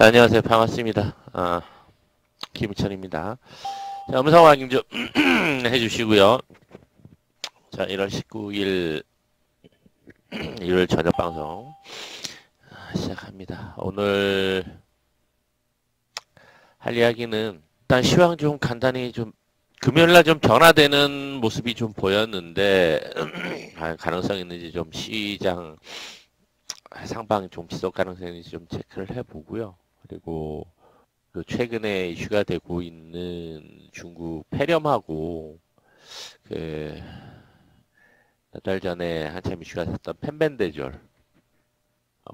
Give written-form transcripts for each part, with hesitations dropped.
자, 안녕하세요. 반갑습니다. 김희천입니다. 자, 음성 확인 좀 해주시고요. 자, 1월 19일 일요일 저녁 방송 시작합니다. 오늘 할 이야기는 일단 시황 좀 간단히 좀 금요일날 좀 변화되는 모습이 좀 보였는데 가능성 있는지 좀 시장 상방 좀 지속 가능성이 있는지 좀 체크를 해보고요. 그리고 그 최근에 이슈가 되고 있는 중국 폐렴하고 그 몇 달 전에 한참 이슈가 됐던 펜벤대졸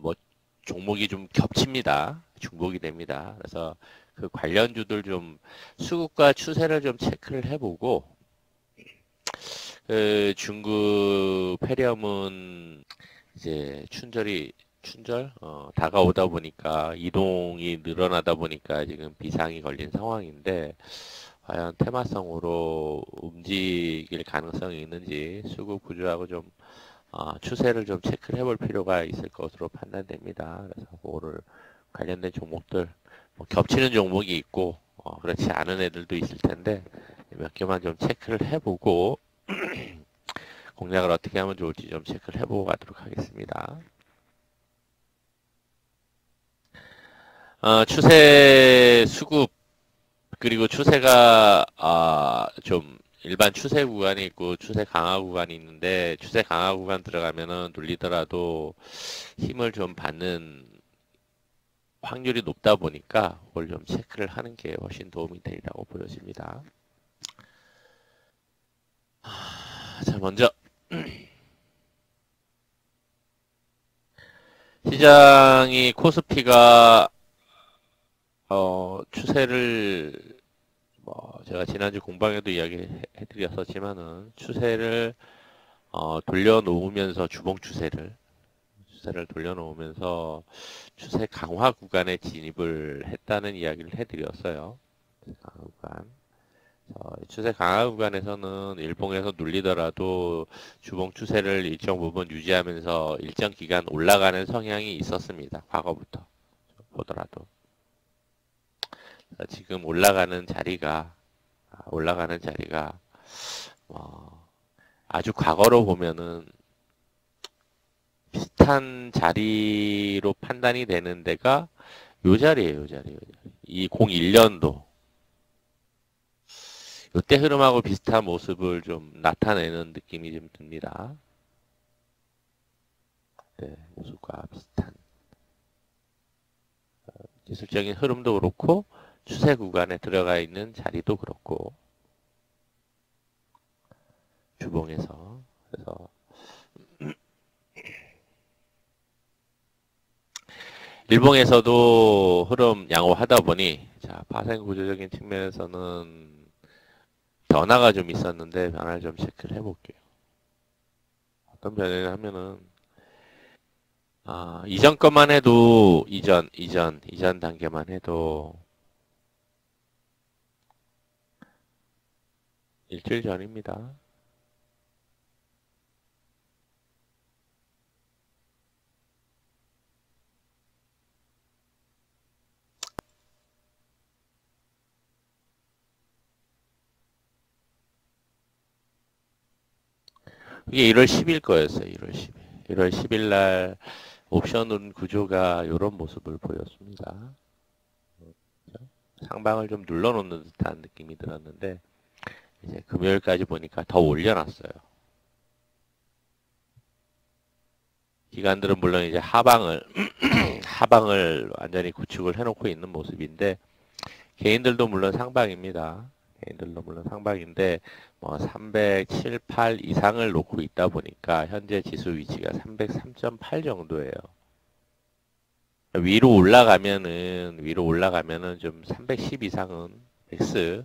뭐 종목이 좀 겹칩니다. 중복이 됩니다. 그래서 그 관련주들 좀 수급과 추세를 좀 체크를 해보고 그 중국 폐렴은 이제 춘절 다가오다 보니까 이동이 늘어나다 보니까 지금 비상이 걸린 상황인데 과연 테마성으로 움직일 가능성이 있는지 수급 구조하고 좀 추세를 좀 체크를 해볼 필요가 있을 것으로 판단됩니다. 그래서 오늘 관련된 종목들 뭐 겹치는 종목이 있고 그렇지 않은 애들도 있을 텐데 몇 개만 좀 체크를 해보고 공략을 어떻게 하면 좋을지 좀 체크를 해보고 가도록 하겠습니다. 추세 수급 그리고 추세가 좀 일반 추세 구간이 있고 추세 강화 구간이 있는데 추세 강화 구간 들어가면은 눌리더라도 힘을 좀 받는 확률이 높다 보니까 그걸 좀 체크를 하는 게 훨씬 도움이 되리라고 보여집니다. 자, 먼저 시장이 코스피가 추세를 뭐 제가 지난주 공방에도 이야기해드렸었지만은 추세를 돌려놓으면서 주봉 추세를 돌려놓으면서 추세 강화 구간에 진입을 했다는 이야기를 해드렸어요. 강화 구간. 추세 강화 구간에서는 일봉에서 눌리더라도 주봉 추세를 일정 부분 유지하면서 일정 기간 올라가는 성향이 있었습니다. 과거부터 보더라도. 지금 올라가는 자리가 아주 과거로 보면은 비슷한 자리로 판단이 되는 데가 요 자리예요, 요 자리. 2001년도. 이때 흐름하고 비슷한 모습을 좀 나타내는 느낌이 좀 듭니다. 네, 모습과 비슷한. 기술적인 흐름도 그렇고 추세 구간에 들어가 있는 자리도 그렇고 주봉에서 그래서 일봉에서도 흐름 양호하다 보니 자 파생 구조적인 측면에서는 변화가 좀 있었는데 변화를 좀 체크를 해볼게요. 어떤 변화를 하면은 이전 것만 해도 이전 단계만 해도 일주일 전입니다. 이게 1월 10일 거였어요. 1월 10일. 1월 10일 날 옵션은 구조가 이런 모습을 보였습니다. 상방을 좀 눌러놓는 듯한 느낌이 들었는데 이제 금요일까지 보니까 더 올려놨어요. 기관들은 물론 이제 하방을 완전히 구축을 해놓고 있는 모습인데 개인들도 물론 상방입니다. 개인들도 물론 상방인데 뭐 307, 8 이상을 놓고 있다 보니까 현재 지수 위치가 303.8 정도예요. 위로 올라가면은 좀 310 이상은 X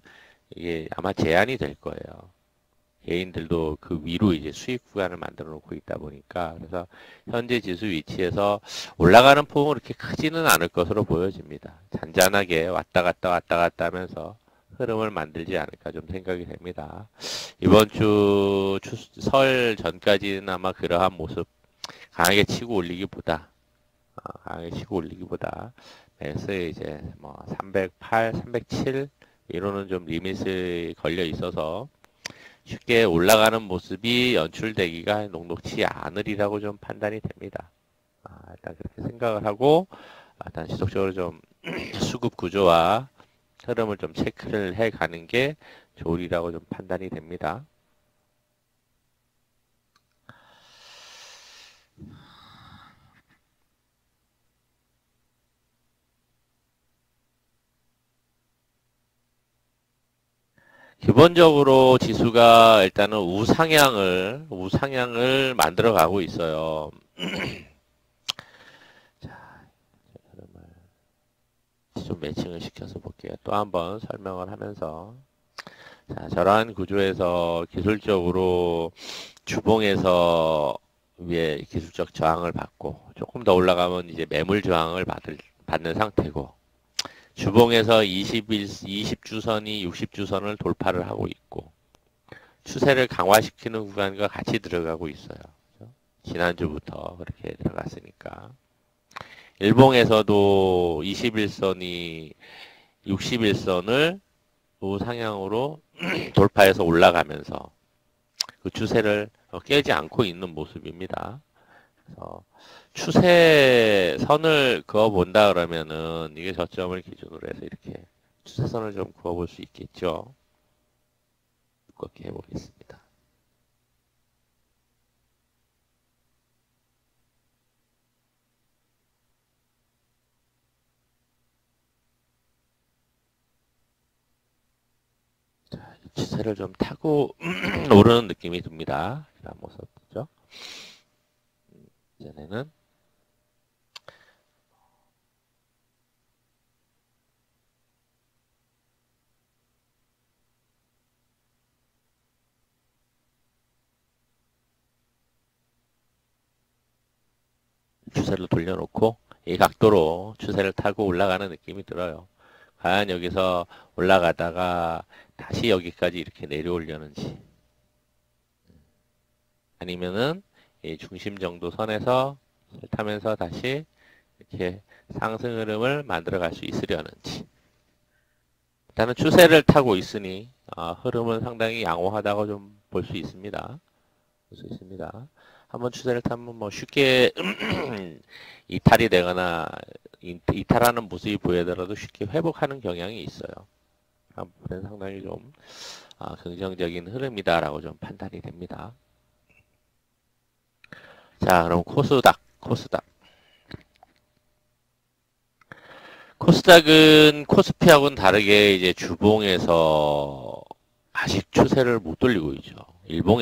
이게 아마 제한이 될 거예요. 개인들도 그 위로 이제 수익 구간을 만들어 놓고 있다 보니까 그래서 현재 지수 위치에서 올라가는 폭은 그렇게 크지는 않을 것으로 보여집니다. 잔잔하게 왔다 갔다 하면서 흐름을 만들지 않을까 좀 생각이 됩니다. 이번 주 설 전까지는 아마 그러한 모습 강하게 치고 올리기보다 그래서 이제 뭐 308, 307 이로는 좀 리밋이 걸려 있어서 쉽게 올라가는 모습이 연출되기가 녹록치 않으리라고 좀 판단이 됩니다. 일단 그렇게 생각을 하고 일단 지속적으로 좀 수급 구조와 흐름을 좀 체크를 해 가는 게 좋으리라고 좀 판단이 됩니다. 기본적으로 지수가 일단은 우상향을 만들어 가고 있어요. 자, 흐름을 좀 매칭을 시켜서 볼게요. 또 한번 설명을 하면서. 자, 저러한 구조에서 기술적으로 주봉에서 위에 기술적 저항을 받고 조금 더 올라가면 이제 매물 저항을 받는 상태고 주봉에서 20주선이 60주선을 돌파를 하고 있고 추세를 강화시키는 구간과 같이 들어가고 있어요. 그렇죠? 지난주부터 그렇게 들어갔으니까 일봉에서도 21선이 61선을 우상향으로 돌파해서 올라가면서 그 추세를 깨지 않고 있는 모습입니다. 그래서 추세선을 그어본다 그러면은 이게 저점을 기준으로 해서 이렇게 추세선을 좀 그어볼 수 있겠죠. 두껍게 해보겠습니다. 자, 추세를 좀 타고 오르는 느낌이 듭니다. 이런 모습이죠. 이전에는 추세를 돌려놓고 이 각도로 추세를 타고 올라가는 느낌이 들어요. 과연 여기서 올라가다가 다시 여기까지 이렇게 내려오려는지 아니면은 이 중심 정도 선에서 타면서 다시 이렇게 상승 흐름을 만들어 갈 수 있으려는지 일단은 추세를 타고 있으니 흐름은 상당히 양호하다고 좀 볼 수 있습니다. 볼 수 있습니다. 한번 추세를 타면 뭐 쉽게 이탈이 되거나 이탈하는 모습이 보이더라도 쉽게 회복하는 경향이 있어요. 그래서 상당히 좀 긍정적인 흐름이다라고 좀 판단이 됩니다. 자, 그럼 코스닥은 코스피하고는 다르게 이제 주봉에서 아직 추세를 못 돌리고 있죠. 일봉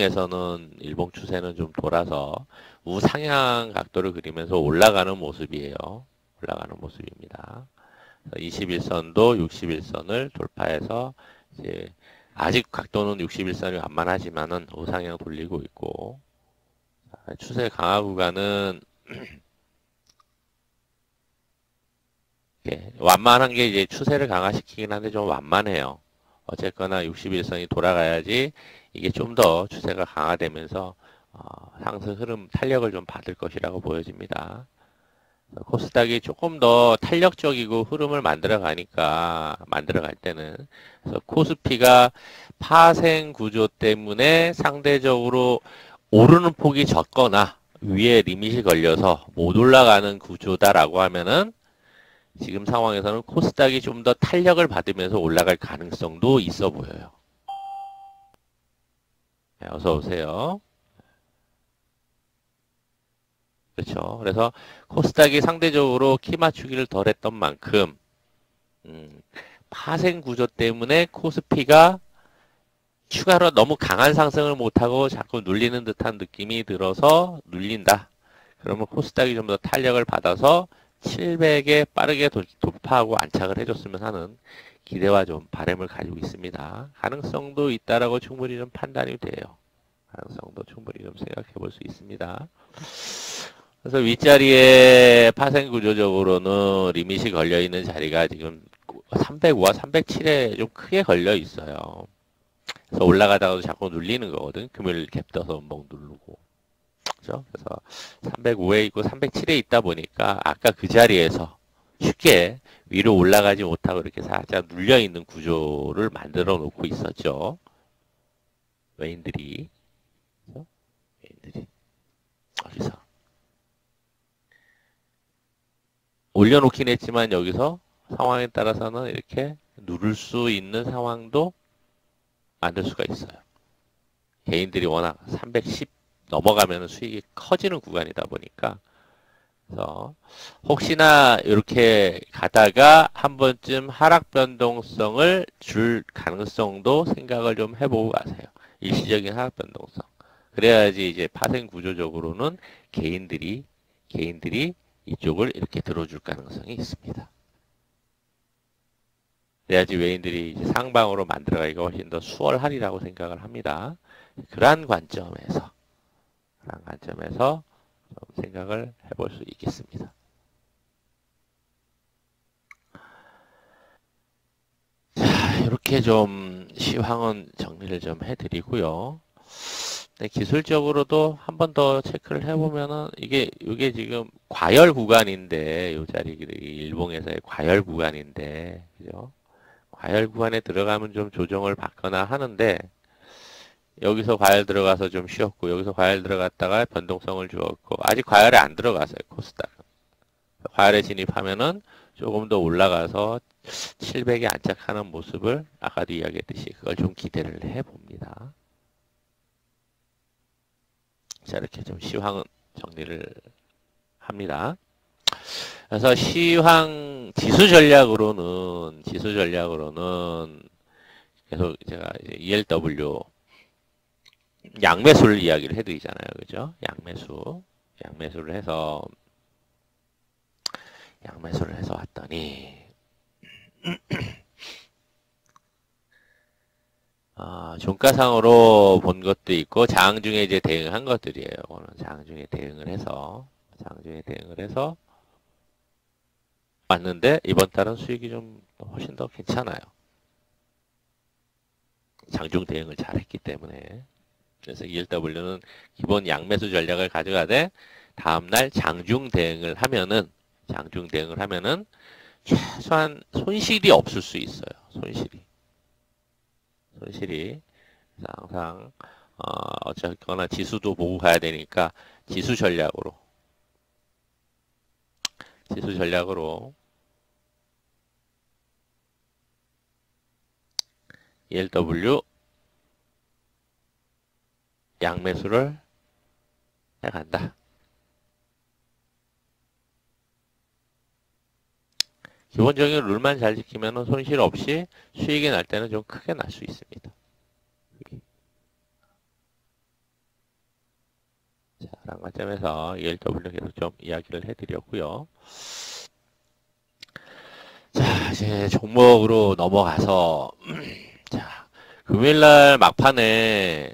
추세는 좀 돌아서 우상향 각도를 그리면서 올라가는 모습이에요. 올라가는 모습입니다. 21선도 61선을 돌파해서 이제 아직 각도는 61선이 완만하지만은 우상향 돌리고 있고 추세 강화 구간은 완만한 게 이제 추세를 강화시키긴 한데 좀 완만해요. 어쨌거나 61선이 돌아가야지 이게 좀 더 추세가 강화되면서 상승 흐름 탄력을 좀 받을 것이라고 보여집니다. 코스닥이 조금 더 탄력적이고 흐름을 만들어 갈 때는 그래서 코스피가 파생 구조 때문에 상대적으로 오르는 폭이 적거나 위에 리밋이 걸려서 못 올라가는 구조다라고 하면은 지금 상황에서는 코스닥이 좀 더 탄력을 받으면서 올라갈 가능성도 있어 보여요. 네, 어서 오세요. 그렇죠. 그래서 코스닥이 상대적으로 키 맞추기를 덜 했던 만큼 파생 구조 때문에 코스피가 추가로 너무 강한 상승을 못하고 자꾸 눌리는 듯한 느낌이 들어서 눌린다. 그러면 코스닥이 좀 더 탄력을 받아서 700에 빠르게 돌파하고 안착을 해줬으면 하는 기대와 좀 바람을 가지고 있습니다. 가능성도 있다라고 충분히 좀 판단이 돼요. 가능성도 충분히 좀 생각해 볼 수 있습니다. 그래서 윗자리에 파생 구조적으로는 리밋이 걸려 있는 자리가 지금 305와 307에 좀 크게 걸려 있어요. 그래서 올라가다가도 자꾸 눌리는 거거든. 금요일 갭 떠서 원봉 누르고. 그죠? 그래서 305에 있고 307에 있다 보니까 아까 그 자리에서 쉽게 위로 올라가지 못하고 이렇게 살짝 눌려있는 구조를 만들어 놓고 있었죠. 외인들이. 외인들이. 여기서. 올려놓긴 했지만 여기서 상황에 따라서는 이렇게 누를 수 있는 상황도 만들 수가 있어요. 개인들이 워낙 310 넘어가면 수익이 커지는 구간이다 보니까 그래서 혹시나 이렇게 가다가 한 번쯤 하락 변동성을 줄 가능성도 생각을 좀 해보고 가세요. 일시적인 하락 변동성. 그래야지 이제 파생 구조적으로는 개인들이 이쪽을 이렇게 들어줄 가능성이 있습니다. 그래야지 외인들이 이제 상방으로 만들어가기가 훨씬 더 수월하리라고 생각을 합니다. 그러한 관점에서 좀 생각을 해볼 수 있겠습니다. 자, 이렇게 좀 시황은 정리를 좀 해드리고요. 네, 기술적으로도 한 번 더 체크를 해보면은 이게 지금 과열 구간인데 이 자리 일봉에서의 과열 구간인데 그죠? 과열 구간에 들어가면 좀 조정을 받거나 하는데 여기서 과열 들어가서 좀 쉬었고 여기서 과열 들어갔다가 변동성을 주었고 아직 과열에 안 들어갔어요. 코스닥은. 과열에 진입하면은 조금 더 올라가서 700에 안착하는 모습을 아까도 이야기했듯이 그걸 좀 기대를 해봅니다. 자, 이렇게 좀 시황 정리를 합니다. 그래서 시황 지수 전략으로는 계속 제가 이제 ELW 양매수를 이야기를 해드리잖아요. 그죠? 양매수를 해서 왔더니 종가상으로 본 것도 있고 장 중에 이제 대응한 것들이에요. 오늘 장 중에 대응을 해서 왔는데 이번 달은 수익이 좀 훨씬 더 괜찮아요. 장중 대응을 잘했기 때문에. 그래서 ELW는 기본 양매수 전략을 가져가되 다음날 장중 대응을 하면은 최소한 손실이 없을 수 있어요. 손실이. 그래서 항상 어쨌거나 지수도 보고 가야 되니까 지수 전략으로 ELW 양매수를 해간다. 기본적인 룰만 잘 지키면 손실 없이 수익이 날 때는 좀 크게 날 수 있습니다. 자, 라는 관점에서 ELW 계속 좀 이야기를 해드렸고요. 자, 이제 종목으로 넘어가서 자, 금요일날 막판에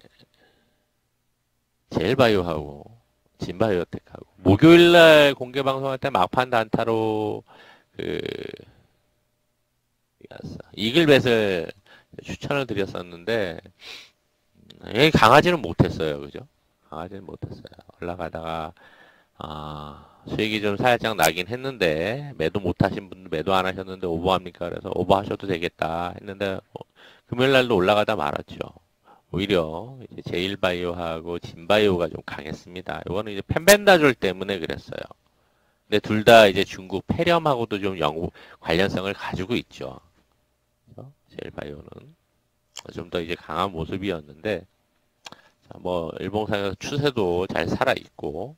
제일바이오하고 진바이오텍하고 목요일날 공개 방송할 때 막판 단타로 이글벳을 추천을 드렸었는데 강하지는 못했어요. 그죠? 강하지는 못했어요. 올라가다가 수익이 좀 살짝 나긴 했는데 매도 못하신 분들 매도 안 하셨는데 오버합니까? 그래서 오버하셔도 되겠다 했는데 금요일날도 올라가다 말았죠. 오히려 이제 제일바이오하고 진바이오가 좀 강했습니다. 이거는 이제 펜벤다졸 때문에 그랬어요. 근데 둘 다 이제 중국 폐렴하고도 좀 관련성을 가지고 있죠. 제일바이오는 좀 더 이제 강한 모습이었는데 뭐 일봉상에서 추세도 잘 살아 있고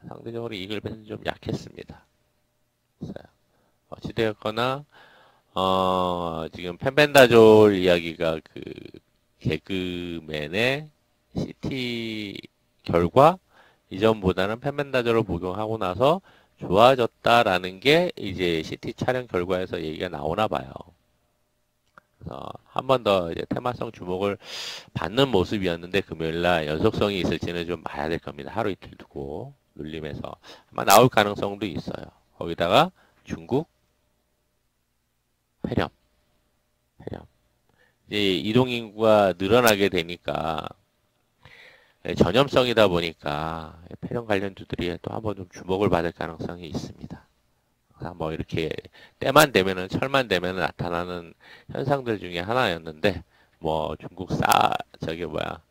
상대적으로 이글벳은 좀 약했습니다. 어찌되었거나 지금 펜벤다졸 이야기가 개그맨의 CT 결과 이전보다는 펜벤다졸을 복용하고 나서 좋아졌다라는 게 이제 CT 촬영 결과에서 얘기가 나오나 봐요. 그래서 한 번 더 이제 테마성 주목을 받는 모습이었는데 금요일날 연속성이 있을지는 좀 봐야 될 겁니다. 하루 이틀 두고 눌림에서 아마 나올 가능성도 있어요. 거기다가 중국 폐렴. 이제 이동인구가 늘어나게 되니까 전염성이다 보니까 폐렴 관련주들이 또 한 번 좀 주목을 받을 가능성이 있습니다. 항상 뭐 이렇게 때만 되면은 철만 되면 나타나는 현상들 중에 하나였는데 뭐 중국 저기 뭐야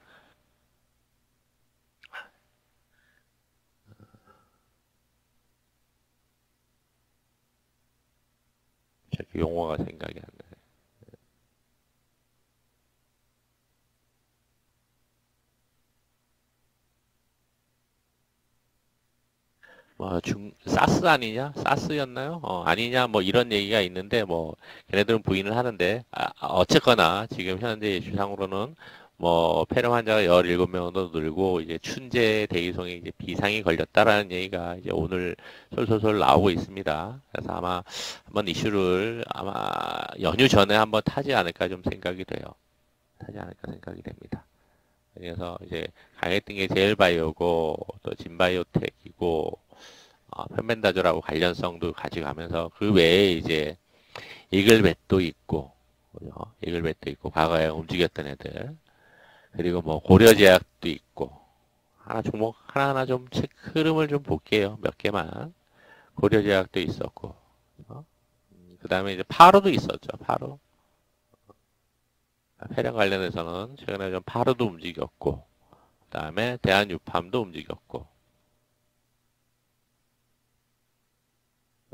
저기 용어가 생각이 안 나. 뭐 사스 아니냐? 사스였나요? 아니냐? 뭐 이런 얘기가 있는데 뭐 걔네들은 부인을 하는데 어쨌거나 지금 현재 주상으로는 뭐 폐렴 환자가 17명도 늘고 이제 춘제 대이송에 이제 비상이 걸렸다라는 얘기가 이제 오늘 솔솔솔 나오고 있습니다. 그래서 아마 한번 이슈를 아마 연휴 전에 한번 타지 않을까 좀 생각이 돼요. 타지 않을까 생각이 됩니다. 그래서 이제 강했던 게 제일바이오고 또 진바이오텍이고 편벤다졸하고 관련성도 가져가면서 그 외에 이제 이글벳도 있고 그죠? 이글벳도 있고 과거에 움직였던 애들 그리고 뭐 고려제약도 있고 하나 종목 하나하나 좀 흐름을 좀 볼게요. 몇 개만 고려제약도 있었고 그 다음에 이제 파로도 있었죠. 파로 폐렴 관련해서는 최근에 좀 파로도 움직였고 그 다음에 대한유팜도 움직였고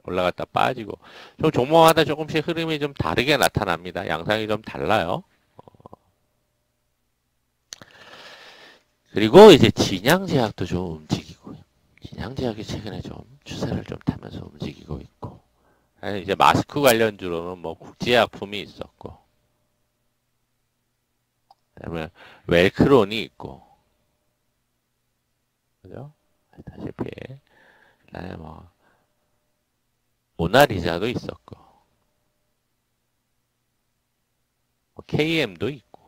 올라갔다 빠지고 좀 종목마다 조금씩 흐름이 좀 다르게 나타납니다. 양상이 좀 달라요. 그리고 이제 진양제약도 좀 움직이고요. 진양제약이 최근에 좀 추세를 좀 타면서 움직이고 있고 이제 마스크 관련주로는 뭐 국제약품이 있었고 그다음에 웰크론이 있고 그죠? 다시피 그다음에 뭐 모나리자도 있었고 뭐 KM도 있고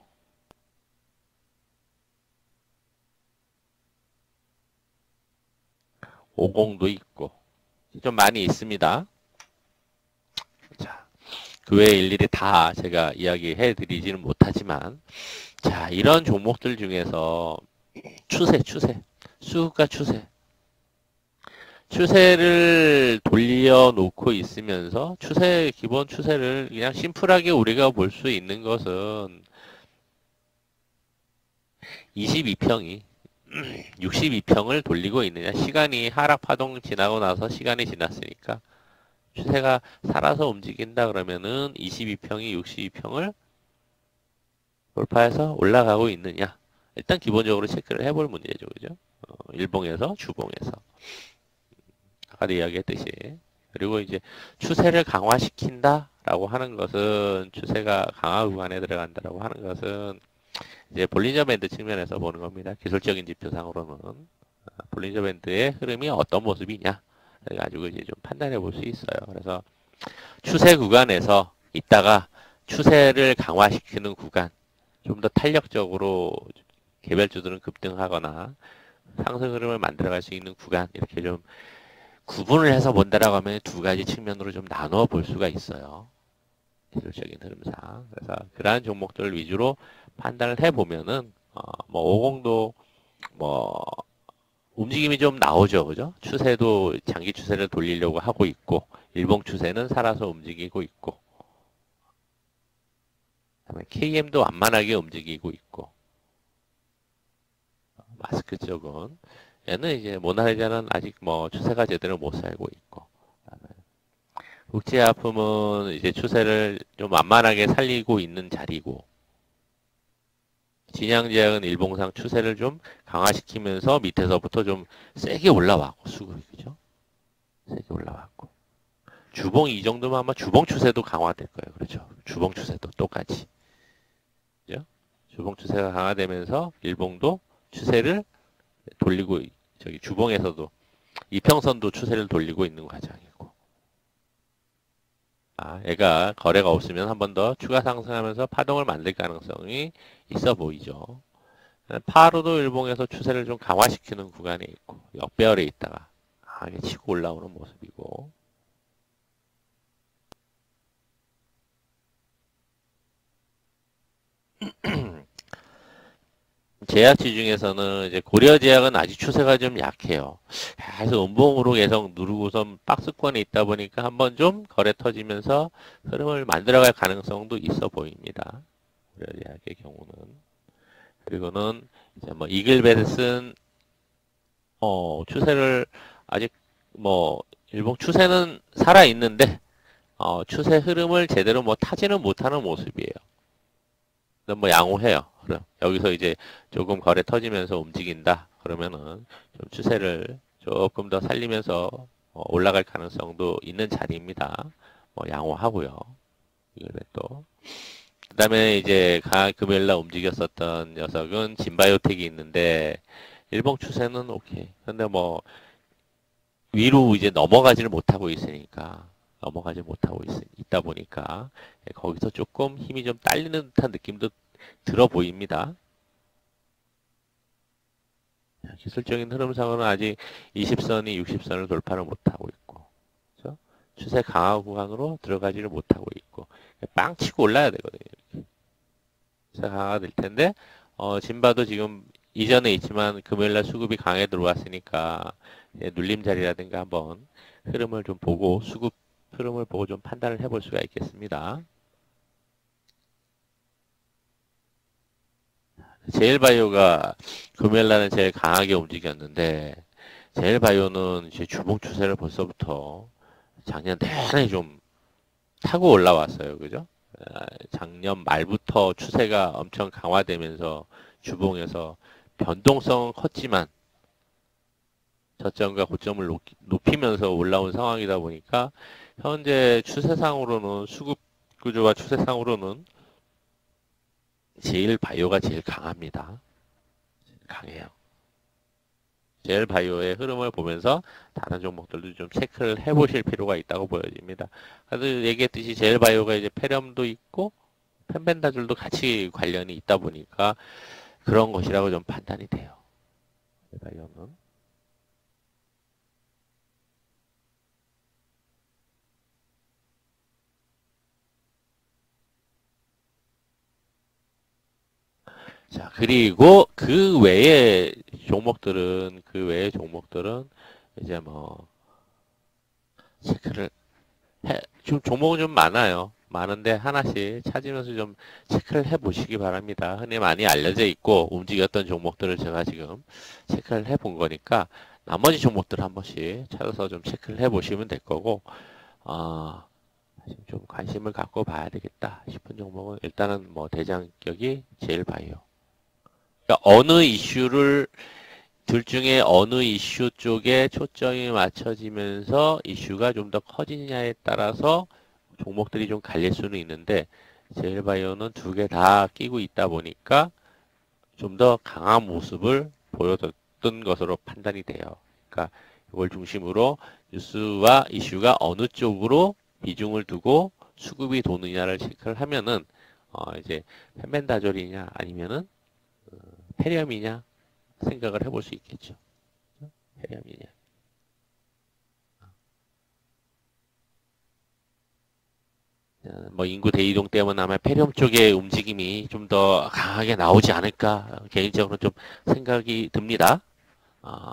오공도 있고 좀 많이 있습니다. 자, 그 외에 일일이 다 제가 이야기해 드리지는 못하지만 자, 이런 종목들 중에서 수급과 추세를 돌려놓고 있으면서 기본 추세를 그냥 심플하게 우리가 볼 수 있는 것은 22평이 62평을 돌리고 있느냐. 시간이 하락 파동 지나고 나서 시간이 지났으니까 추세가 살아서 움직인다 그러면은 22평이 62평을 돌파해서 올라가고 있느냐. 일단 기본적으로 체크를 해볼 문제죠. 그죠? 일봉에서, 주봉에서. 아까 이야기했듯이. 그리고 이제 추세를 강화시킨다라고 하는 것은 추세가 강화 구간에 들어간다라고 하는 것은 이제 볼린저 밴드 측면에서 보는 겁니다. 기술적인 지표상으로는 볼린저 밴드의 흐름이 어떤 모습이냐 가지고 이제 좀 판단해 볼 수 있어요. 그래서 추세 구간에서 있다가 추세를 강화시키는 구간 좀 더 탄력적으로 개별주들은 급등하거나 상승 흐름을 만들어갈 수 있는 구간 이렇게 좀 구분을 해서 본다라고 하면 두 가지 측면으로 좀 나눠 볼 수가 있어요. 기술적인 흐름상. 그래서 그러한 종목들 위주로 판단을 해보면은 뭐 50도 뭐 움직임이 좀 나오죠, 그죠? 추세도 장기 추세를 돌리려고 하고 있고 일봉 추세는 살아서 움직이고 있고 그다음에 KM도 완만하게 움직이고 있고 마스크 쪽은 얘는 이제 모나리자는 아직 뭐 추세가 제대로 못 살고 있고 국제아품은 이제 추세를 좀 완만하게 살리고 있는 자리고 진양제약은 일봉상 추세를 좀 강화시키면서 밑에서부터 좀 세게 올라왔고 수급이 그죠? 세게 올라왔고 주봉 이 정도면 아마 주봉 추세도 강화될 거예요. 그렇죠? 주봉 추세도 똑같이 그죠? 주봉 추세가 강화되면서 일봉도 추세를 돌리고 저기 주봉에서도 이평선도 추세를 돌리고 있는 과정이고 얘가 거래가 없으면 한 번 더 추가 상승하면서 파동을 만들 가능성이 있어 보이죠. 파로도 일봉에서 추세를 좀 강화시키는 구간에 있고 역배열에 있다가 이게 치고 올라오는 모습이고 제약지 중에서는 이제 고려 제약은 아직 추세가 좀 약해요. 계속 음봉으로 계속 누르고선 박스권에 있다 보니까 한번 좀 거래 터지면서 흐름을 만들어갈 가능성도 있어 보입니다. 고려 제약의 경우는. 그리고는 이제 뭐 이글벳은 추세를 아직 뭐 일봉 추세는 살아 있는데 추세 흐름을 제대로 뭐 타지는 못하는 모습이에요. 뭐 양호해요. 그럼 여기서 이제 조금 거래 터지면서 움직인다. 그러면은 좀 추세를 조금 더 살리면서 올라갈 가능성도 있는 자리입니다. 뭐 양호하고요. 이걸 또. 그다음에 이제 금요일날 움직였었던 녀석은 진바이오텍이 있는데 일봉 추세는 오케이. 근데 뭐 위로 이제 넘어가지를 못하고 있으니까 있다 보니까 거기서 조금 힘이 좀 딸리는 듯한 느낌도 들어 보입니다. 기술적인 흐름상으로는 아직 20선이 60선을 돌파를 못하고 있고, 그렇죠? 추세 강화 구간으로 들어가지를 못하고 있고, 빵 치고 올라야 되거든요. 추세 강화가 될 텐데, 진바도 지금 이전에 있지만 금요일날 수급이 강해 들어왔으니까 눌림 자리라든가 한번 흐름을 좀 보고 수급 흐름을 보고 좀 판단을 해볼 수가 있겠습니다. 제일바이오가 금요일날은 제일 강하게 움직였는데 제일바이오는 이제 주봉 추세를 벌써부터 작년 내내 좀 타고 올라왔어요. 그죠? 작년 말부터 추세가 엄청 강화되면서 주봉에서 변동성은 컸지만 저점과 고점을 높이면서 올라온 상황이다 보니까 현재 추세상으로는 수급 구조와 추세상으로는 제일바이오가 제일 강합니다. 강해요. 제일바이오의 흐름을 보면서 다른 종목들도 좀 체크를 해보실 필요가 있다고 보여집니다. 그래서 얘기했듯이 제일바이오가 이제 페렴도 있고 펜벤다줄도 같이 관련이 있다 보니까 그런 것이라고 좀 판단이 돼요. 제일바이오는. 자, 그리고 그 외의 종목들은 이제 뭐 체크를 지금 종목은 좀 많아요. 많은데 하나씩 찾으면서 좀 체크를 해 보시기 바랍니다. 흔히 많이 알려져 있고 움직였던 종목들을 제가 지금 체크를 해 본 거니까 나머지 종목들을 한 번씩 찾아서 좀 체크를 해 보시면 될 거고, 좀 관심을 갖고 봐야 되겠다 싶은 종목은 일단은 뭐 대장격이 제일바이오. 그러니까 둘 중에 어느 이슈 쪽에 초점이 맞춰지면서 이슈가 좀 더 커지느냐에 따라서 종목들이 좀 갈릴 수는 있는데 제일바이오는 두 개 다 끼고 있다 보니까 좀 더 강한 모습을 보여줬던 것으로 판단이 돼요. 그러니까 이걸 중심으로 뉴스와 이슈가 어느 쪽으로 비중을 두고 수급이 도느냐를 체크를 하면은 이제 펜벤다졸이냐 아니면은 페리엄이냐 생각을 해볼 수 있겠죠. 페리엄이냐. 뭐 인구 대이동 때문에 아마 페리엄 쪽의 움직임이 좀 더 강하게 나오지 않을까 개인적으로 좀 생각이 듭니다.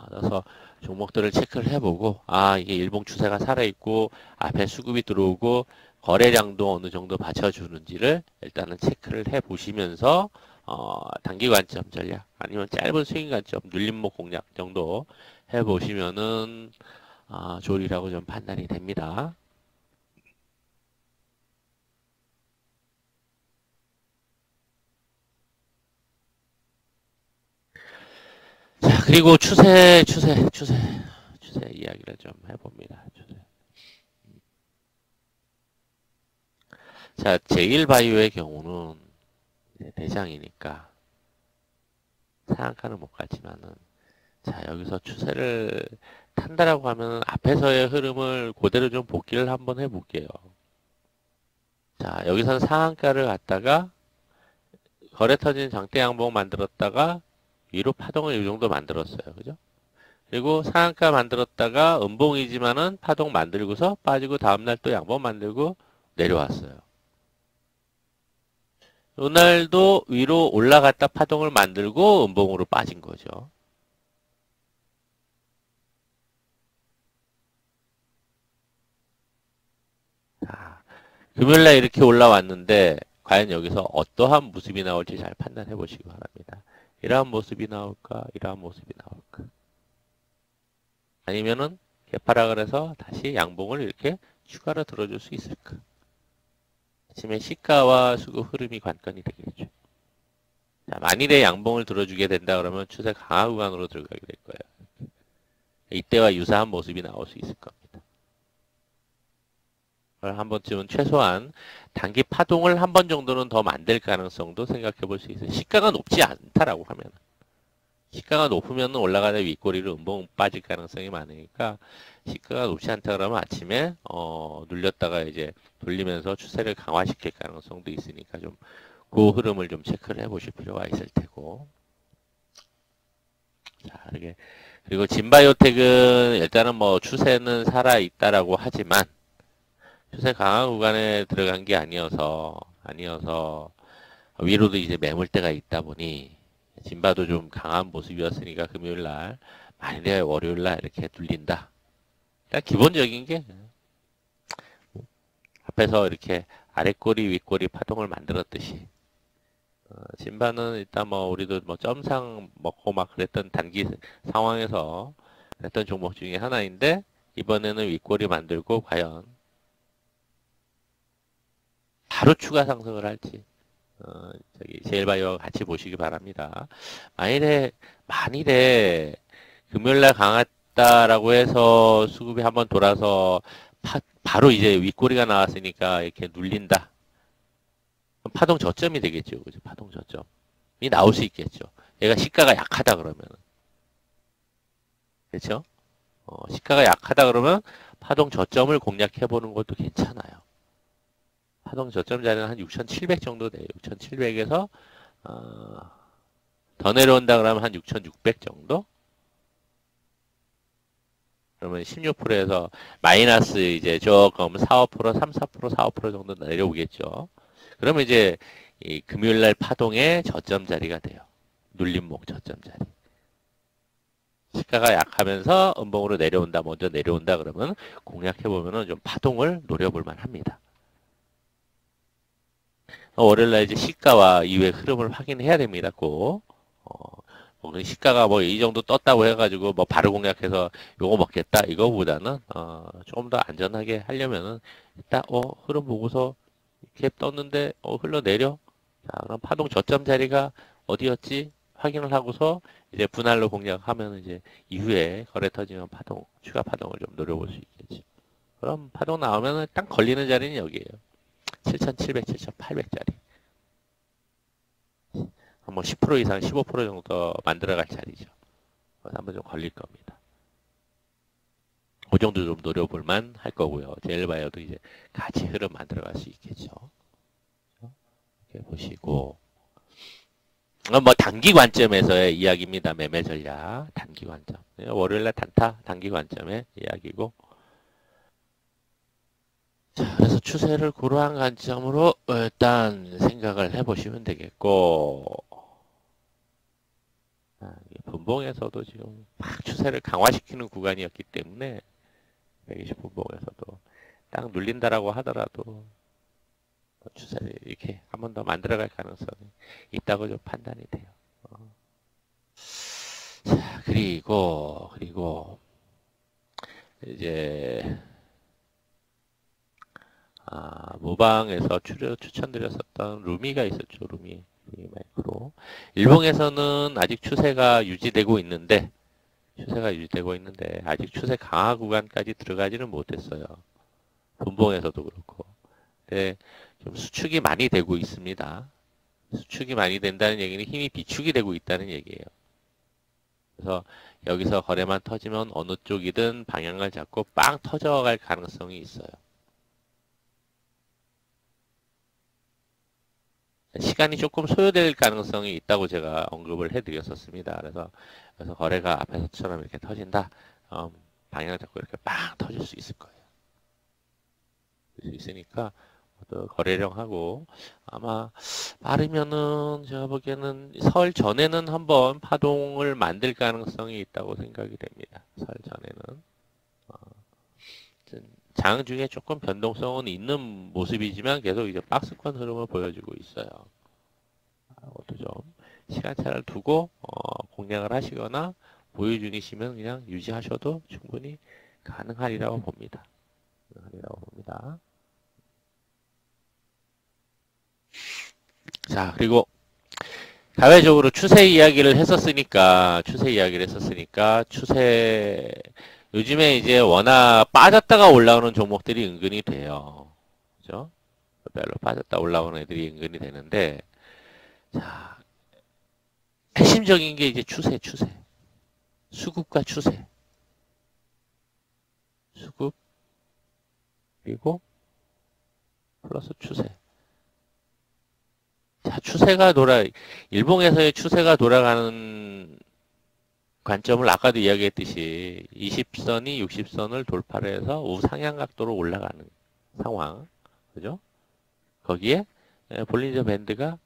그래서 종목들을 체크를 해보고 이게 일봉 추세가 살아있고 앞에 수급이 들어오고 거래량도 어느 정도 받쳐주는지를 일단은 체크를 해보시면서 단기 관점 전략 아니면 짧은 스윙 관점 눌림목 공략 정도 해보시면은 좋으리라고 좀 판단이 됩니다. 자, 그리고 추세 이야기를 좀 해봅니다. 자, 제일바이오의 경우는 대장이니까 상한가는 못 갔지만은 자, 여기서 추세를 탄다라고 하면 앞에서의 흐름을 그대로 좀 복기를 한번 해볼게요. 자, 여기서는 상한가를 갖다가 거래 터진 장대 양봉 만들었다가 위로 파동을 이 정도 만들었어요. 그죠? 그리고 상한가 만들었다가 음봉이지만은 파동 만들고서 빠지고 다음날 또 양봉 만들고 내려왔어요. 이날도 위로 올라갔다 파동을 만들고 음봉으로 빠진 거죠. 자, 금요일날 이렇게 올라왔는데 과연 여기서 어떠한 모습이 나올지 잘 판단해 보시기 바랍니다. 이러한 모습이 나올까? 이러한 모습이 나올까? 아니면은 개파락을 해서 다시 양봉을 이렇게 추가로 들어줄 수 있을까? 아침에 시가와 수급 흐름이 관건이 되겠죠. 자, 만일에 양봉을 들어주게 된다 그러면 추세 강화 구간으로 들어가게 될 거예요. 이때와 유사한 모습이 나올 수 있을 겁니다. 한 번쯤은 최소한 단기 파동을 한 번 정도는 더 만들 가능성도 생각해 볼 수 있어요. 시가가 높지 않다라고 하면. 시가가 높으면 올라가는 윗꼬리로 음봉 빠질 가능성이 많으니까 시가가 높지 않다 그러면 아침에 눌렸다가 이제 돌리면서 추세를 강화시킬 가능성도 있으니까 좀 그 흐름을 좀 체크를 해보실 필요가 있을 테고. 자, 이렇게 그리고 진바이오텍은 일단은 뭐 추세는 살아 있다라고 하지만 추세 강화 구간에 들어간 게 아니어서 위로도 이제 매물대가 있다 보니 진바도 좀 강한 모습이었으니까 금요일 날 만일에 월요일 날 이렇게 눌린다. 일단 기본적인 게 앞에서 이렇게 아랫꼬리 윗꼬리 파동을 만들었듯이 진바는 일단 뭐 우리도 뭐 점상 먹고 막 그랬던 단기 상황에서 그랬던 종목 중에 하나인데 이번에는 윗꼬리 만들고 과연 바로 추가 상승을 할지 저기 제일바이오 같이 보시기 바랍니다. 만일에 금요일날 강했다라고 해서 수급이 한번 돌아서 바로 이제 윗꼬리가 나왔으니까 이렇게 눌린다. 파동 저점이 되겠죠. 그죠? 파동 저점이 나올 수 있겠죠. 얘가 시가가 약하다 그러면. 그렇죠? 시가가 약하다 그러면 파동 저점을 공략해 보는 것도 괜찮아요. 파동 저점 자리는 한 6,700 정도 돼요. 6,700에서 더 내려온다 그러면 한 6,600 정도? 그러면 16%에서 마이너스 이제 조금 4, 5%, 3, 4%, 4, 5% 정도 내려오겠죠. 그러면 이제 이 금요일날 파동의 저점 자리가 돼요. 눌림목 저점 자리. 시가가 약하면서 음봉으로 내려온다, 먼저 내려온다 그러면 공략해보면은 좀 파동을 노려볼 만합니다. 월요일날 이제 시가와 이후의 흐름을 확인해야 됩니다. 꼭. 시가가 뭐 이 정도 떴다고 해가지고 뭐 바로 공략해서 요거 먹겠다 이거보다는 조금 더 안전하게 하려면은 일단 흐름 보고서 이렇게 떴는데 흘러내려. 자, 그럼 파동 저점 자리가 어디였지? 확인을 하고서 이제 분할로 공략하면 이제 이후에 거래 터지면 추가 파동을 좀 노려볼 수 있겠지. 그럼 파동 나오면은 딱 걸리는 자리는 여기에요. 7,700, 7,800짜리. 뭐 10% 이상, 15% 정도 만들어갈 자리죠. 한번 좀 걸릴 겁니다. 그 정도 좀 노려볼 만 할 거고요. 제일바이오도 이제 같이 흐름 만들어갈 수 있겠죠. 이렇게 보시고. 뭐 단기 관점에서의 이야기입니다. 매매 전략 단기 관점. 월요일날 단기 관점의 이야기고. 자, 그래서 추세를 고려한 관점으로 일단 생각을 해보시면 되겠고. 분봉에서도 지금 막 추세를 강화시키는 구간이었기 때문에 120 분봉에서도 딱 눌린다라고 하더라도 추세를 이렇게 한 번 더 만들어갈 가능성이 있다고 좀 판단이 돼요. 자, 그리고 이제 모방에서 추천드렸었던 루미가 있었죠. 루미 마이크로. 일봉에서는 아직 추세가 유지되고 있는데 아직 추세 강화 구간까지 들어가지는 못했어요. 분봉에서도 그렇고. 네, 좀 수축이 많이 되고 있습니다. 수축이 많이 된다는 얘기는 힘이 비축이 되고 있다는 얘기예요. 그래서 여기서 거래만 터지면 어느 쪽이든 방향을 잡고 빵 터져갈 가능성이 있어요. 시간이 조금 소요될 가능성이 있다고 제가 언급을 해드렸었습니다. 그래서 거래가 앞에서처럼 이렇게 터진다. 방향을 잡고 이렇게 빵 터질 수 있을 거예요. 수 있으니까 또 거래량하고 아마 빠르면은 제가 보기에는 설 전에는 한번 파동을 만들 가능성이 있다고 생각이 됩니다. 설 전에는. 어, 장 중에 조금 변동성은 있는 모습이지만 계속 이제 박스권 흐름을 보여주고 있어요. 그것도 좀 시간차를 두고 공략을 하시거나 보유 중이시면 그냥 유지하셔도 충분히 가능하리라고 봅니다. 가능하리라고 봅니다. 자, 그리고 사회적으로 추세 요즘에 이제 워낙 빠졌다가 올라오는 종목들이 은근히 돼요. 그죠? 별로 빠졌다 올라오는 애들이 은근히 되는데, 자, 핵심적인 게 이제 추세. 수급과 추세. 수급, 그리고 플러스 추세. 자, 일봉에서의 추세가 돌아가는 관점을 아까도 이야기했듯이 20선이 60선을 돌파를 해서 우상향 각도로 올라가는 상황. 그죠? 거기에 볼린저 밴드가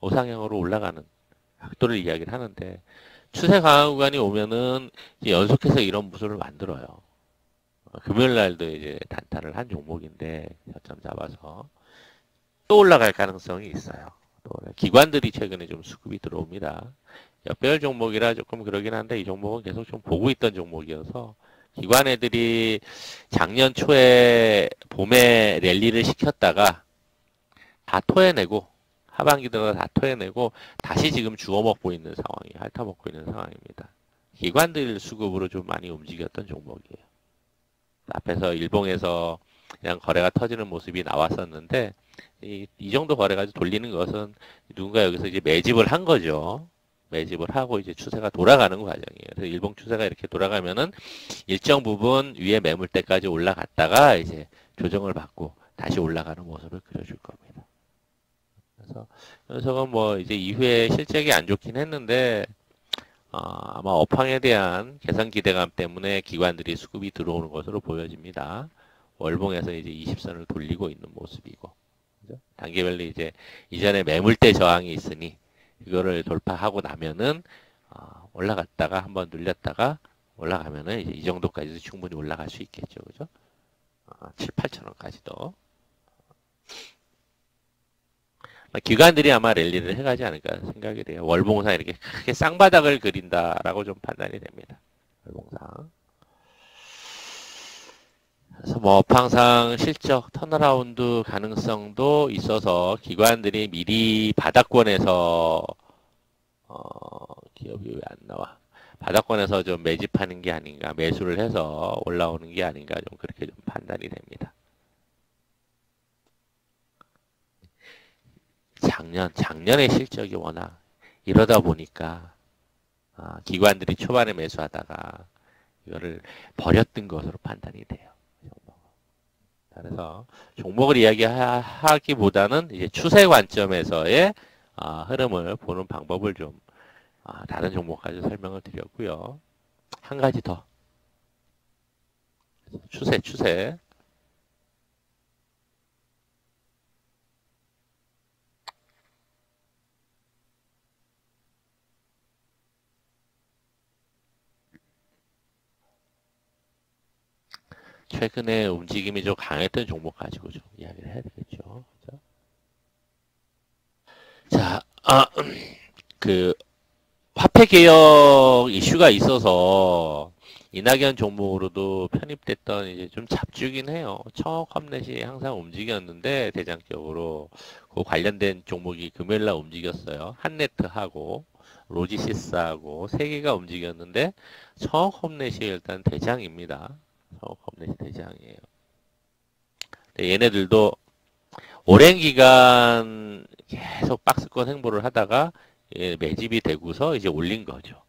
우상향으로 올라가는 각도를 이야기를 하는데 추세 강화 구간이 오면은 이제 연속해서 이런 모습을 만들어요. 금요일 날도 이제 단타를 한 종목인데 저점 잡아서 또 올라갈 가능성이 있어요. 또 기관들이 최근에 좀 수급이 들어옵니다. 역배열 종목이라 조금 그러긴 한데 이 종목은 계속 좀 보고 있던 종목이어서 기관 애들이 작년 초에 봄에 랠리를 시켰다가 다 토해내고 하반기 들어서 다 토해내고 다시 지금 주워먹고 있는 상황이 핥아먹고 있는 상황입니다. 기관들 수급으로 좀 많이 움직였던 종목이에요. 앞에서 일봉에서 그냥 거래가 터지는 모습이 나왔었는데 이 정도 거래가 돌리는 것은 누군가 여기서 이제 매집을 한 거죠. 매집을 하고 이제 추세가 돌아가는 과정이에요. 그래서 일봉 추세가 이렇게 돌아가면은 일정 부분 위에 매물대까지 올라갔다가 이제 조정을 받고 다시 올라가는 모습을 그려줄 겁니다. 그래서 녀석은 뭐 이제 이후에 실적이 안 좋긴 했는데 아마 업황에 대한 개선 기대감 때문에 기관들이 수급이 들어오는 것으로 보여집니다. 월봉에서 이제 20선을 돌리고 있는 모습이고, 그죠? 단계별로 이제 이전에 매물대 저항이 있으니 이거를 돌파하고 나면은 올라갔다가 한번 눌렸다가 올라가면은 이제 이 정도까지도 충분히 올라갈 수 있겠죠, 그죠? 7, 8천 원까지도. 기관들이 아마 랠리를 해가지 않을까 생각이 돼요. 월봉상 이렇게 크게 쌍바닥을 그린다라고 좀 판단이 됩니다. 월봉상. 그래서 뭐 업황상 실적 턴어라운드 가능성도 있어서 기관들이 미리 바닥권에서 기업이 왜 안 나와? 바닥권에서 좀 매집하는 게 아닌가, 매수를 해서 올라오는 게 아닌가 좀 그렇게 좀 판단이 됩니다. 작년의 실적이 워낙 이러다 보니까 기관들이 초반에 매수하다가 이거를 버렸던 것으로 판단이 돼요. 그래서 종목을 이야기하기보다는 이제 추세 관점에서의 흐름을 보는 방법을 좀 다른 종목까지 설명을 드렸고요. 한 가지 더 추세. 최근에 움직임이 좀 강했던 종목 가지고 좀 이야기를 해야 되겠죠. 그죠? 자, 그 화폐 개혁 이슈가 있어서 이낙연 종목으로도 편입됐던 이제 좀 잡주긴 해요. 청억 컴넷이 항상 움직였는데 대장격으로 그 관련된 종목이 금요일날 움직였어요. 한네트하고 로지시스하고 세 개가 움직였는데 청억 컴넷이 일단 대장입니다. 청억 컴넷이 대장이에요. 얘네들도 오랜 기간 계속 박스권 행보를 하다가 매집이 되고서 이제 올린 거죠.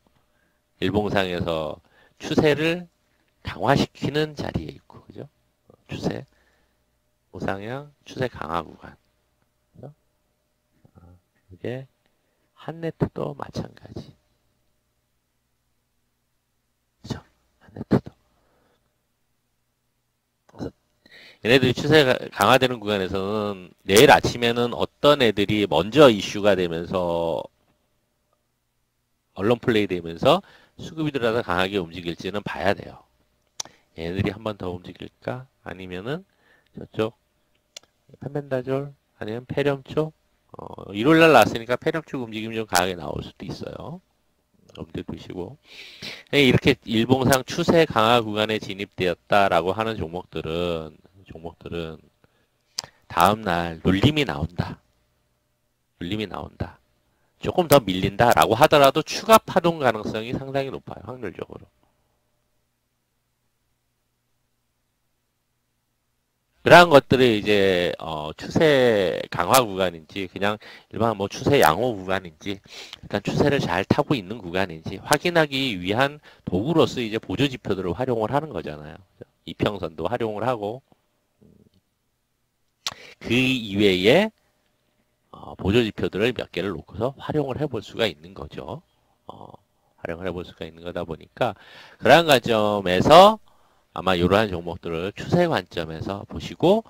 일봉상에서 추세를 강화시키는 자리에 있고, 그죠? 추세, 우상향, 추세 강화 구간. 그죠? 이게 한네트도 마찬가지. 그죠? 한네트도. 그래서 얘네들이 추세가 강화되는 구간에서는 내일 아침에는 어떤 애들이 먼저 이슈가 되면서 언론 플레이 되면서 수급이 들어서 강하게 움직일지는 봐야 돼요. 얘네들이 한 번 더 움직일까? 아니면은 저쪽 판벤다졸 아니면 페렴 쪽 일요일날 나왔으니까 페렴 쪽 움직임이 좀 강하게 나올 수도 있어요. 염두에 두시고 이렇게 일봉상 추세 강화 구간에 진입되었다라고 하는 종목들은 다음날 눌림이 나온다. 눌림이 나온다. 조금 더 밀린다라고 하더라도 추가 파동 가능성이 상당히 높아요. 확률적으로. 그러한 것들이 이제 추세 강화 구간인지 그냥 일반 뭐 추세 양호 구간인지 일단 추세를 잘 타고 있는 구간인지 확인하기 위한 도구로서 이제 보조 지표들을 활용을 하는 거잖아요. 이평선도 활용을 하고 그 이외에 보조 지표들을 몇 개를 놓고서 활용을 해볼 수가 있는 거죠. 활용을 해볼 수가 있는 거다 보니까 그러한 관점에서 아마 이러한 종목들을 추세 관점에서 보시고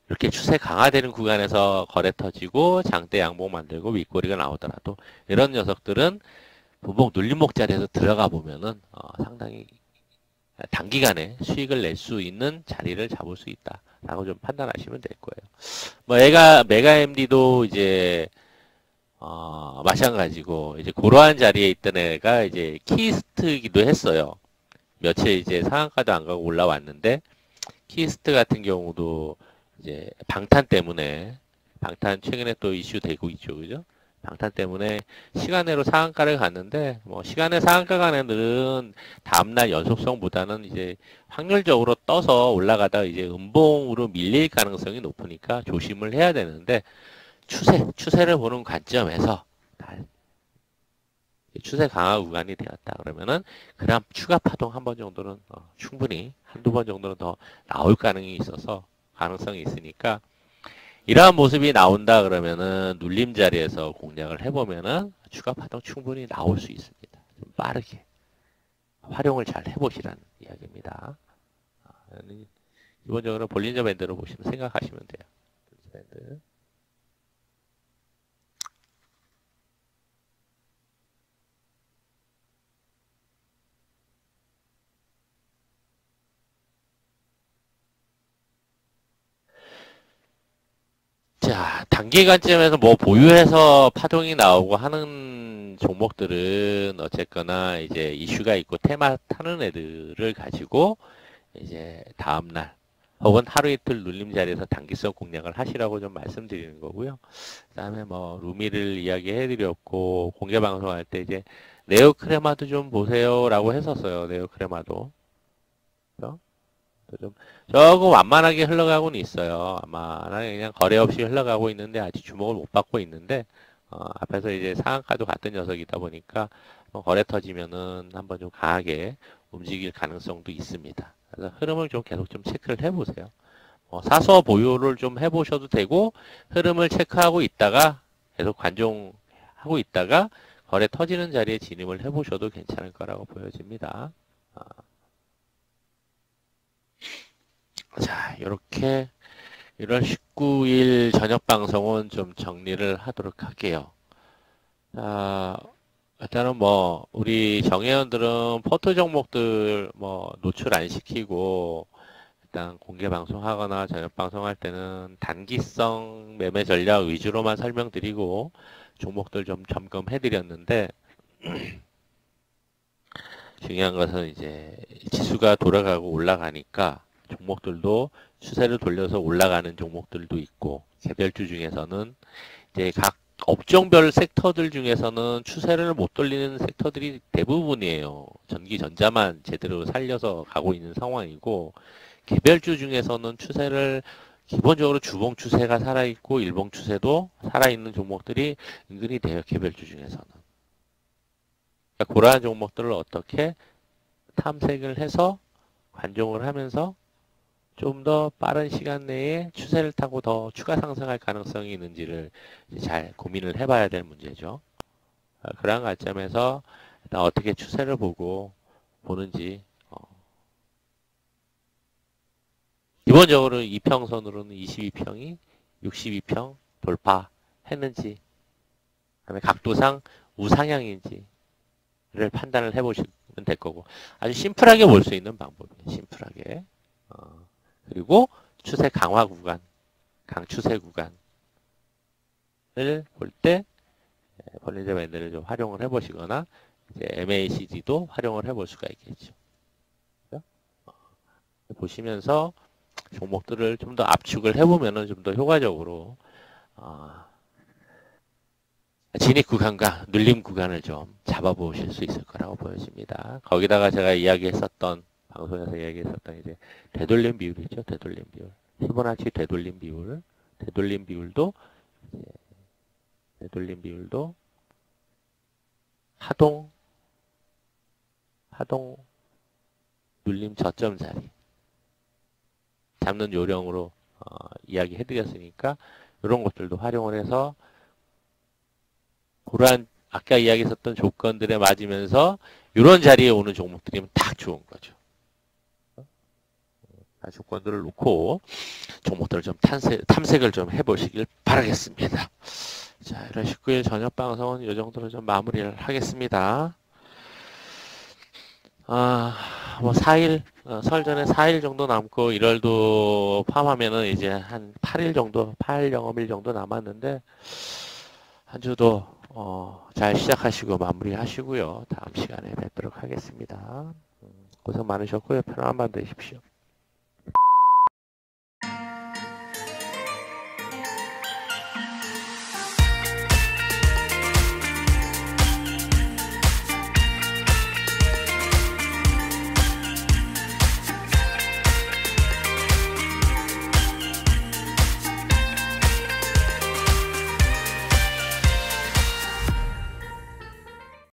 이렇게 추세 강화되는 구간에서 거래 터지고 장대 양봉 만들고 윗꼬리가 나오더라도 이런 녀석들은 분봉 눌림목 자리에서 들어가 보면은 상당히 단기간에 수익을 낼 수 있는 자리를 잡을 수 있다라고 좀 판단하시면 될 거예요. 뭐 메가MD도 이제 마찬가지고 이제 그러한 자리에 있던 애가 이제 키스트기도 했어요. 며칠 이제 상한가도 안 가고 올라왔는데 키스트 같은 경우도 이제 방탄 때문에 방탄 최근에 또 이슈되고 있죠, 그죠? 방탄 때문에 시간외로 상한가를 갔는데 뭐 시간외 상한가 간 애들은 다음날 연속성보다는 이제 확률적으로 떠서 올라가다 이제 음봉으로 밀릴 가능성이 높으니까 조심을 해야 되는데 추세를 보는 관점에서 추세 강화 구간이 되었다 그러면은 그럼 추가 파동 한 번 정도는 충분히 한두 번 정도는 더 나올 가능성이 있어서 가능성이 있으니까 이러한 모습이 나온다 그러면은 눌림 자리에서 공략을 해보면은 추가 파동 충분히 나올 수 있습니다. 좀 빠르게 활용을 잘 해보시라는 이야기입니다. 기본적으로 볼린저 밴드로 보시면 생각하시면 돼요. 밴드. 자, 단기 관점에서 뭐 보유해서 파동이 나오고 하는 종목들은 어쨌거나 이제 이슈가 있고 테마 타는 애들을 가지고 이제 다음날 혹은 하루 이틀 눌림 자리에서 단기성 공략을 하시라고 좀 말씀드리는 거고요. 그 다음에 뭐 루미를 이야기해 드렸고 공개 방송할 때 이제 네오크레마도 좀 보세요라고 했었어요. 네오크레마도. 좀 조금 완만하게 흘러가고는 있어요. 아마 그냥 거래 없이 흘러가고 있는데 아직 주목을 못 받고 있는데 앞에서 이제 상한가도 같은 녀석이다 보니까 거래 터지면은 한번 좀 강하게 움직일 가능성도 있습니다. 그래서 흐름을 좀 계속 좀 체크를 해보세요. 사서 보유를 좀 해보셔도 되고 흐름을 체크하고 있다가 계속 관종하고 있다가 거래 터지는 자리에 진입을 해보셔도 괜찮을 거라고 보여집니다. 자, 이렇게 1월 19일 저녁 방송은 좀 정리를 하도록 할게요. 자, 일단은 뭐 우리 정회원들은 포트 종목들 뭐 노출 안 시키고 일단 공개 방송하거나 저녁 방송할 때는 단기성 매매 전략 위주로만 설명드리고 종목들 좀 점검해 드렸는데 중요한 것은 이제 지수가 돌아가고 올라가니까 종목들도 추세를 돌려서 올라가는 종목들도 있고 개별주 중에서는 이제 각 업종별 섹터들 중에서는 추세를 못 돌리는 섹터들이 대부분이에요. 전기 전자만 제대로 살려서 가고 있는 상황이고 개별주 중에서는 추세를 기본적으로 주봉 추세가 살아있고 일봉 추세도 살아있는 종목들이 은근히 돼요. 개별주 중에서는. 그러니까 그러한 종목들을 어떻게 탐색을 해서 관종을 하면서 좀 더 빠른 시간 내에 추세를 타고 더 추가 상승할 가능성이 있는지를 잘 고민을 해봐야 될 문제죠. 그러한 관점에서 일단 어떻게 추세를 보고 보는지 기본적으로 이평선으로는 22평이 62평 돌파했는지, 그다음에 각도상 우상향인지를 판단을 해보시면 될 거고, 아주 심플하게 볼 수 있는 방법이에요. 심플하게. 그리고 추세 강화 구간, 강추세 구간을 볼 때 볼린저 밴드를 좀 활용을 해보시거나 이제 MACD도 활용을 해볼 수가 있겠죠. 보시면서 종목들을 좀 더 압축을 해보면은 좀 더 효과적으로 진입 구간과 눌림 구간을 좀 잡아보실 수 있을 거라고 보여집니다. 거기다가 제가 이야기했었던 방송에서 이야기했었던 이제 되돌림 비율이죠. 되돌림 비율. 피보나치 되돌림 비율. 되돌림 비율도 이제 되돌림 비율도 하동 눌림 저점 자리 잡는 요령으로 이야기해드렸으니까 이런 것들도 활용을 해서 그러한 아까 이야기했었던 조건들에 맞으면서 이런 자리에 오는 종목들이면 딱 좋은 거죠. 조건들을 놓고 종목들을 좀 탐색을 좀 해보시길 바라겠습니다. 자, 1월 19일 저녁 방송은 이 정도로 좀 마무리를 하겠습니다. 뭐 4일, 설 전에 4일 정도 남고 1월도 포함하면은 이제 한 8일 정도, 8 영업일 정도 남았는데, 한 주도, 잘 시작하시고 마무리 하시고요. 다음 시간에 뵙도록 하겠습니다. 고생 많으셨고요. 편안한 밤 되십시오.